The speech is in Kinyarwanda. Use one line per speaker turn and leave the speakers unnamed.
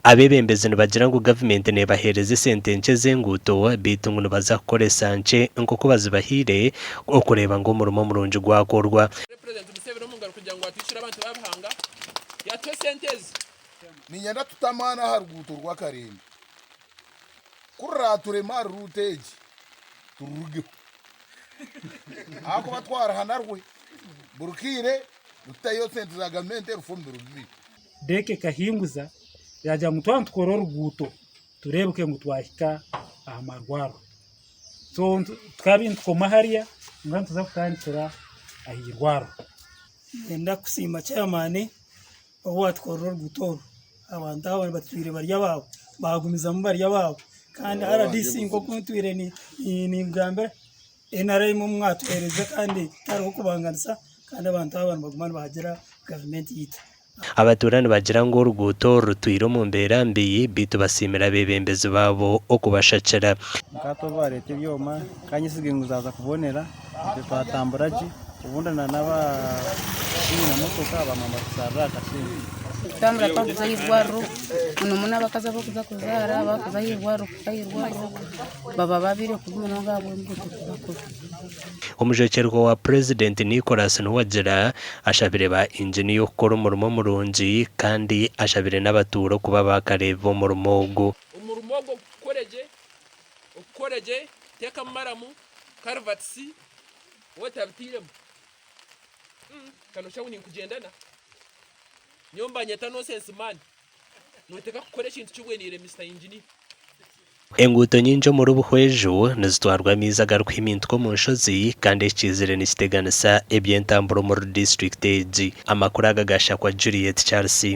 abebembezi nibagira ngo government nebahereze sente nke z'enguuto bitu ngo nibazakukoresa nke nk'uko bazibahire okureba ngo umurimo murungi gwakorwa.
Ninyenda tutamana ha oruguuto rwa Karemba kurraturema ruteji turuge ako batwara hanarwe burukire utayo sente za gamente rufumbiro rubi
deke kahinguza yaja mutwana tukora oruguuto turebuke ngo twahika amarwaro so twabintu koma hariya ngo tuza kutandikira ahirwaro
enda kusima cyamane owa tukora oruguuto abantu abo batwire barya babo bagumiza mu barya babo kandi RDC ngo kuntwire ni ngambere NRA mu mwatwereze kandi taro kubanganisa kandi abantu bagumana bagira government yita
abaturani bagira ngo oruguuto rutwire mu mbera mbi bitu basimira bebembezi babo okubashakira
kato barete byoma kanyisige nguzaza kubonera twatamburaji ubundi naba na motoka abamama kusarra Kashenyi
tambura twakuza yirwaro umuntu abakaza bakuza kuzara bakuza yirwaro baba babire kumuntu ngabo mbuto bakora.
Umujekerwa wa President Nicolas Nwagira ashabire ba engineer okora umurimo murungi kandi ashabire n'abaturo kuba bakareva umurimo gwo
ukoreje teka maramu karvatsi wotabtiremo kano shawuni kugendana nyomba nyeta no sense man noteka kukoresha intu cyubwenire Mr Engineer.
Enguuto nyinjo muri Buhweju nizitwarwa mizagarwa imintwo mu nshozi kandi ikizire nikiteganisa ebyentamburo muri district age amakuru agagasha kwa Juliet Charles.